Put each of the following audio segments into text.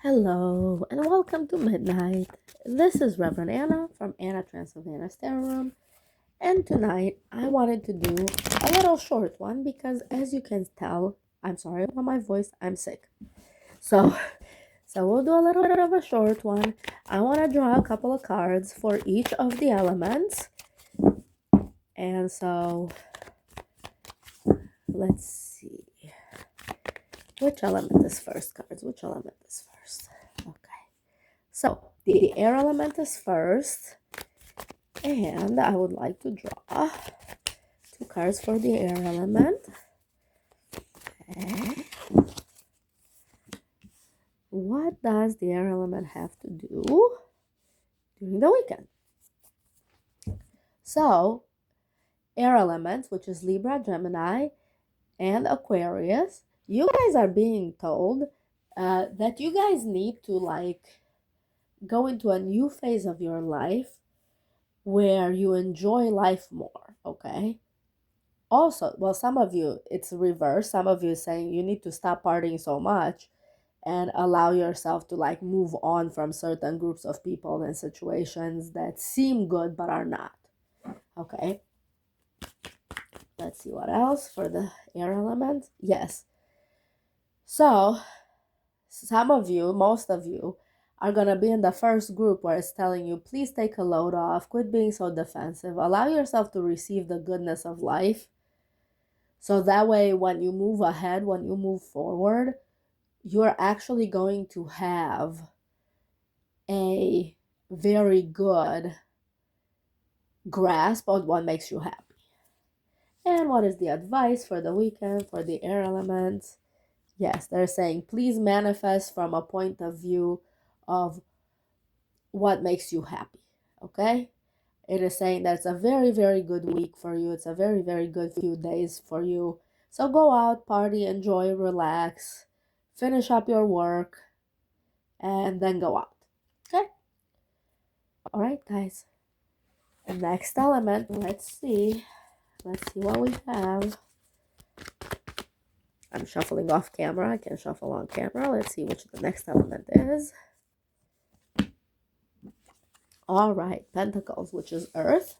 Hello and welcome to Midnight. This is Reverend Anna from Anna Transylvania Tarot Room, and tonight I wanted to do a little short one because, as you can tell, I'm sorry about my voice, I'm sick. So, we'll do a little bit of a short one. I want to draw a couple of cards for each of the elements, and so let's see which element is first. Cards, which element is first? Okay. So, the air element is first, and I would like to draw two cards for the air element. Okay. What does the air element have to do during the weekend? So, air elements, which is Libra, Gemini, and Aquarius, you guys are being told that you guys need to go into a new phase of your life where you enjoy life more, okay? Also, well, some of you, it's reverse. Some of you saying you need to stop partying so much and allow yourself to move on from certain groups of people and situations that seem good but are not. Okay. Let's see what else for the air element. Yes. So, some of you, most of you, are going to be in the first group where it's telling you, please take a load off, quit being so defensive, allow yourself to receive the goodness of life. So that way, when you move ahead, when you move forward, you're actually going to have a very good grasp on what makes you happy. And what is the advice for the weekend for the air elements? Yes, they're saying please manifest from a point of view of what makes you happy. Okay? It is saying that it's a very, very good week for you. It's a very, very good few days for you. So go out, party, enjoy, relax, finish up your work, and then go out. Okay? All right, guys. The next element, let's see what we have. I'm shuffling off camera. I can shuffle on camera. Let's see which the next element is. All right, Pentacles, which is Earth.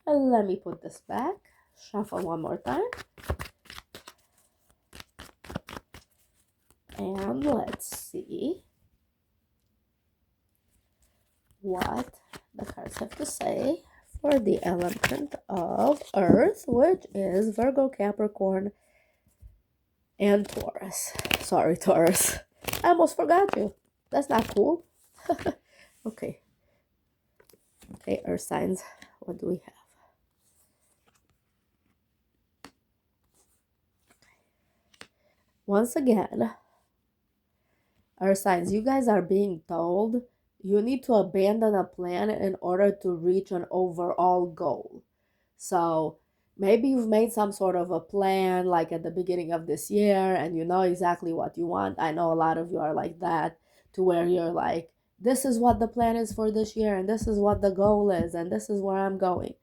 And let me put this back. Shuffle one more time. And let's see what the cards have to say for the element of Earth, which is Virgo, Capricorn, and Taurus. Sorry, Taurus. I almost forgot you. That's not cool. Okay. Okay, Earth signs. What do we have? Once again, Earth signs, you guys are being told you need to abandon a plan in order to reach an overall goal. So maybe you've made some sort of a plan like at the beginning of this year and you know exactly what you want. I know a lot of you are like that, to where you're like, this is what the plan is for this year and this is what the goal is and this is where I'm going.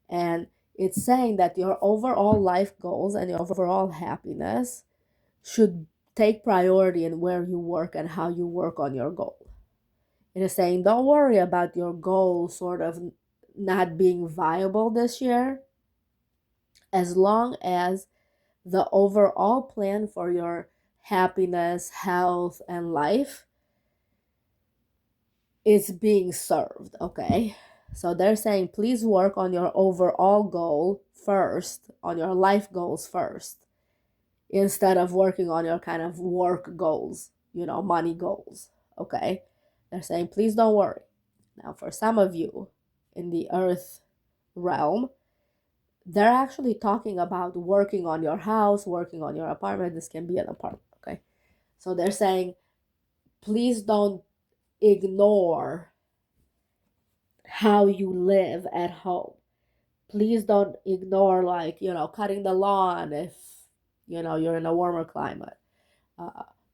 And it's saying that your overall life goals and your overall happiness should take priority in where you work and how you work on your goal. It is saying don't worry about your goal sort of not being viable this year, as long as the overall plan for your happiness, health, and life is being served, okay? So they're saying please work on your overall goal first, on your life goals first, instead of working on your kind of work goals, money goals, okay? They're saying please don't worry. Now, for some of you in the Earth realm, they're actually talking about working on your house, working on your apartment. This can be an apartment, okay? So they're saying, please don't ignore how you live at home. Please don't ignore, cutting the lawn if, you're in a warmer climate.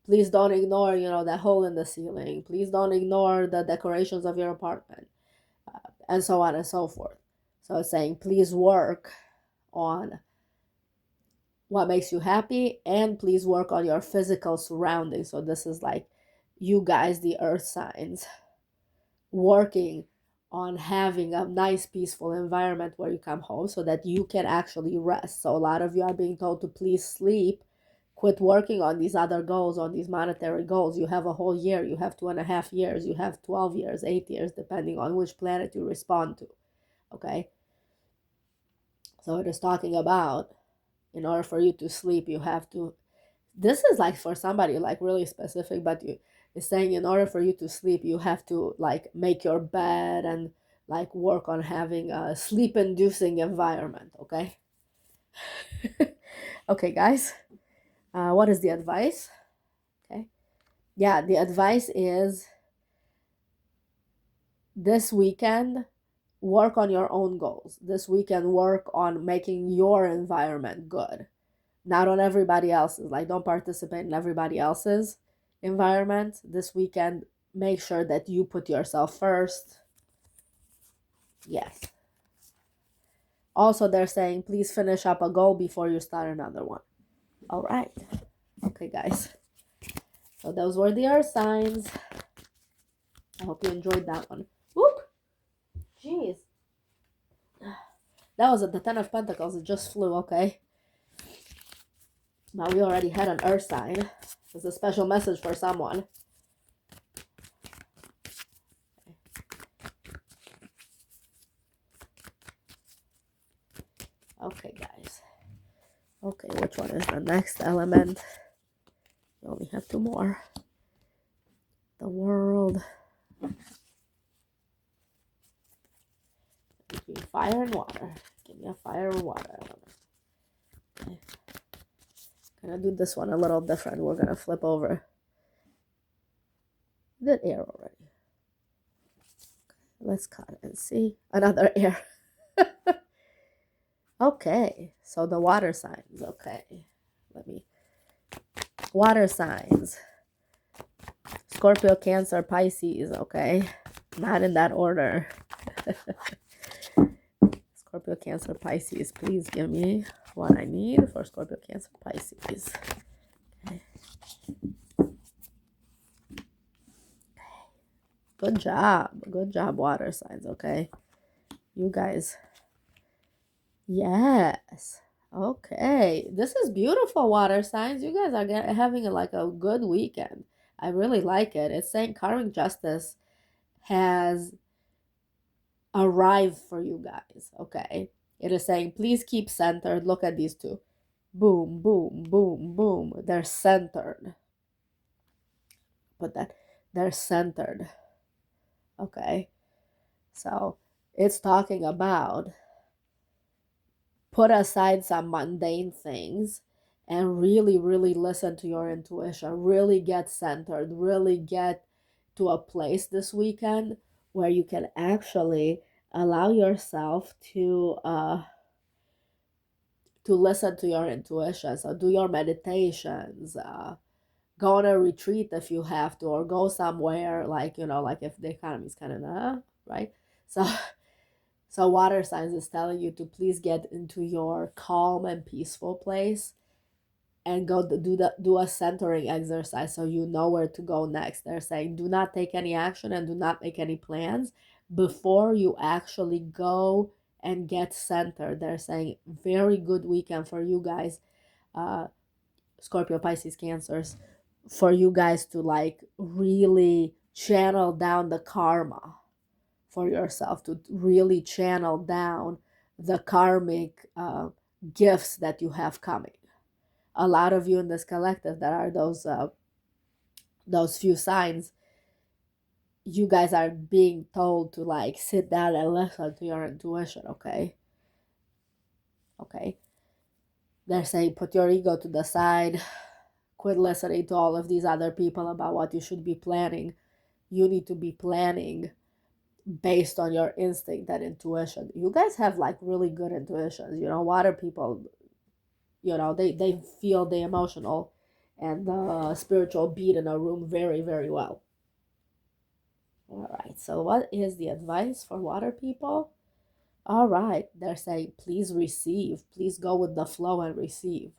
Please don't ignore, that hole in the ceiling. Please don't ignore the decorations of your apartment, and so on and so forth. So it's saying, please work on what makes you happy and please work on your physical surroundings. So this is like you guys, the earth signs, working on having a nice peaceful environment where you come home so that you can actually rest. So a lot of you are being told to please sleep, quit working on these other goals, on these monetary goals. You have a whole year, you have 2.5 years, you have 12 years, 8 years, depending on which planet you respond to. Okay, so it is talking about, in order for you to sleep, you have to, this is like for somebody like really specific, but you, it's saying in order for you to sleep, you have to like make your bed and like work on having a sleep inducing environment. Okay. Okay, guys, what is the advice? Okay, yeah, the advice is this weekend, work on your own goals. This weekend, work on making your environment good, not on everybody else's. Like, don't participate in everybody else's environment. This weekend, make sure that you put yourself first. Yes. Also, they're saying please finish up a goal before you start another one. All right. Okay, guys. So those were the earth signs. I hope you enjoyed that one. Whoop! Jeez. That was at the Ten of Pentacles. It just flew, okay? Now we already had an earth sign. It's a special message for someone. Okay, guys. Okay, which one is the next element? We only have two more. The world. Between fire and water. Give me a fire and water element. Okay. Gonna do this one a little different. We're gonna flip over. Did air already. Okay, let's cut and see. Another air. Okay, so the water signs. Okay, let me. Water signs. Scorpio, Cancer, Pisces. Okay, not in that order. Scorpio, Cancer, Pisces. Please give me what I need for Scorpio, Cancer, Pisces. Okay. Good job. Good job, water signs. Okay, you guys. Yes. Okay. This is beautiful, water signs. You guys are having like a good weekend. I really like it. It's saying karmic justice has arrived for you guys. Okay. It is saying please keep centered. Look at these two. Boom, boom, boom, boom. They're centered. Put that. They're centered. Okay. So it's talking about put aside some mundane things and really, really listen to your intuition. Really get centered. Really get to a place this weekend where you can actually allow yourself to listen to your intuition. So do your meditations, go on a retreat if you have to, or go somewhere like, like if the economy is kind of right. So water signs is telling you to please get into your calm and peaceful place and go do a centering exercise so you know where to go next. They're saying do not take any action and do not make any plans before you actually go and get centered. They're saying very good weekend for you guys, Scorpio, Pisces, Cancers, for you guys to like really channel down the karma for yourself, to really channel down the karmic gifts that you have coming. A lot of you in this collective that are those few signs, you guys are being told to like sit down and listen to your intuition. Okay. They're saying put your ego to the side, quit listening to all of these other people about what you should be planning. You need to be planning based on your instinct and intuition. You guys have like really good intuitions. Water people, they feel the emotional and the spiritual beat in a room very, very well. All right, so what is the advice for water people? All right, they're saying please receive, please go with the flow and receive.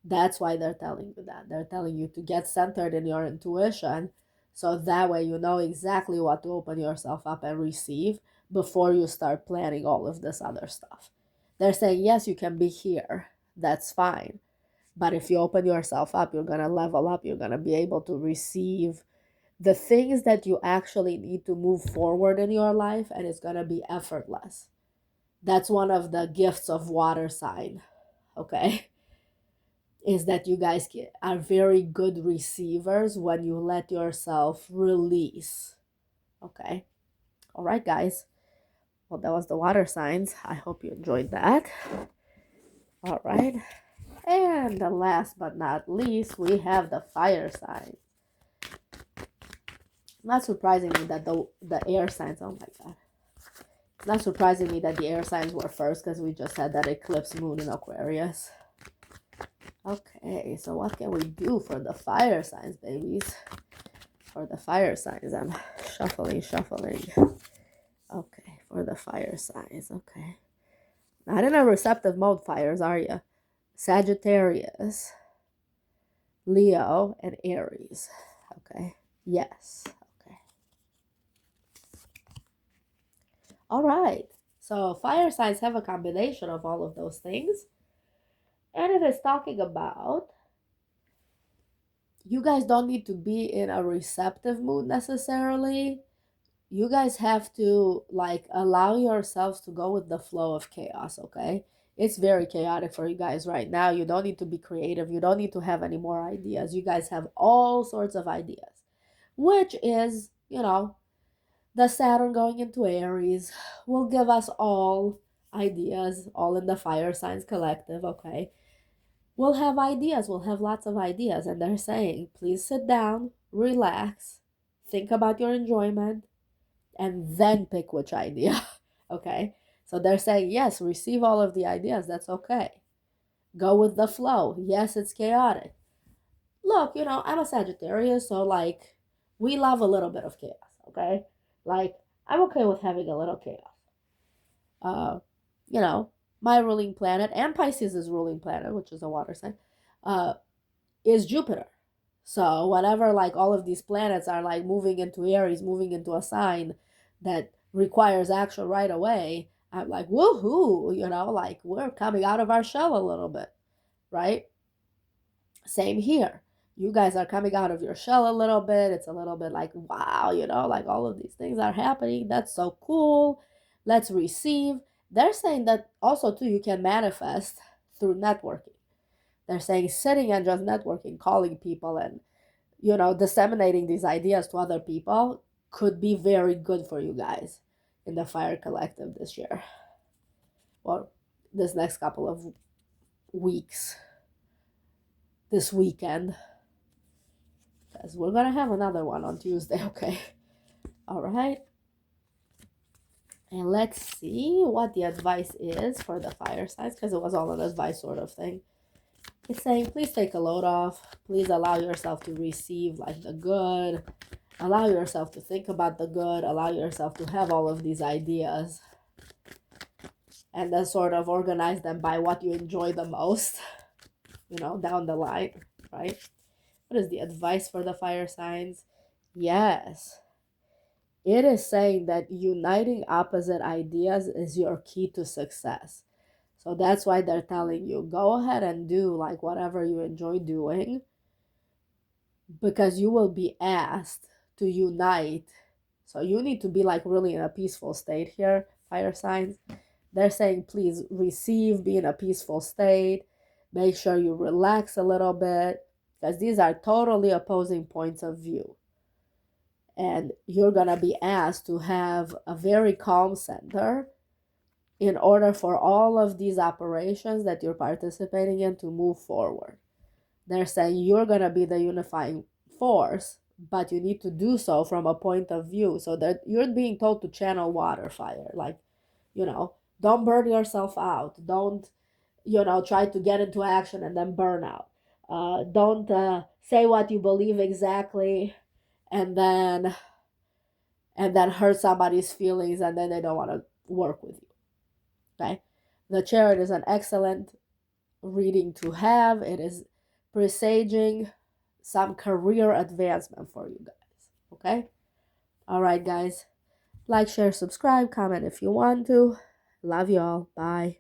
That's why they're telling you that. They're telling you to get centered in your intuition So that way you know exactly what to open yourself up and receive before you start planning all of this other stuff. They're saying, yes, you can be here. That's fine. But if you open yourself up, you're going to level up. You're going to be able to receive the things that you actually need to move forward in your life, and it's going to be effortless. That's one of the gifts of water sign, okay? Is that you guys are very good receivers when you let yourself release, okay? All right, guys. Well, that was the water signs. I hope you enjoyed that. All right. And last but not least, we have the fire signs. Not surprisingly that the air signs, oh my god. It's not surprising me that the air signs were first because we just had that eclipse moon in Aquarius. Okay, so what can we do for the fire signs, babies? For the fire signs, I'm shuffling. Okay, for the fire signs, okay. Not in a receptive mode, fires, are you? Sagittarius, Leo, and Aries. Okay, yes. Okay. All right. So fire signs have a combination of all of those things. And it is talking about you guys don't need to be in a receptive mood necessarily. You guys have to like allow yourselves to go with the flow of chaos, okay? It's very chaotic for you guys right now. You don't need to be creative. You don't need to have any more ideas. You guys have all sorts of ideas, which is, the Saturn going into Aries will give us all ideas, all in the fire signs collective, okay? We'll have ideas, we'll have lots of ideas, and they're saying, please sit down, relax, think about your enjoyment, and then pick which idea, okay? So they're saying, yes, receive all of the ideas, that's okay. Go with the flow. Yes, it's chaotic. Look, I'm a Sagittarius, so like, we love a little bit of chaos, okay? Like, I'm okay with having a little chaos. Uh, you know, my ruling planet and Pisces' ruling planet, which is a water sign, is Jupiter. So whenever like all of these planets are like moving into Aries, moving into a sign that requires action right away, I'm like, woohoo, like we're coming out of our shell a little bit, right? Same here. You guys are coming out of your shell a little bit. It's a little bit like, wow, like all of these things are happening. That's so cool. Let's receive. They're saying that also, too, you can manifest through networking. They're saying sitting and just networking, calling people and, disseminating these ideas to other people could be very good for you guys in the Fire Collective this year. Or this next couple of weeks. This weekend. Because we're going to have another one on Tuesday, okay? All right. And let's see what the advice is for the fire signs, because it was all an advice sort of thing. It's saying, please take a load off. Please allow yourself to receive like the good. Allow yourself to think about the good. Allow yourself to have all of these ideas. And then sort of organize them by what you enjoy the most, down the line, right? What is the advice for the fire signs? Yes. It is saying that uniting opposite ideas is your key to success. So that's why they're telling you, go ahead and do like whatever you enjoy doing, because you will be asked to unite. So you need to be like really in a peaceful state here, fire signs. They're saying, please receive, be in a peaceful state. Make sure you relax a little bit, because these are totally opposing points of view. And you're going to be asked to have a very calm center in order for all of these operations that you're participating in to move forward. They're saying you're going to be the unifying force, but you need to do so from a point of view. So that you're being told to channel water fire. Like, don't burn yourself out. Don't, try to get into action and then burn out. Don't say what you believe exactly and then hurt somebody's feelings and then they don't want to work with you. Okay? The Chariot is an excellent reading to have. It is presaging some career advancement for you guys. Okay? All right, guys. Like, share, subscribe, comment if you want to. Love you all. Bye.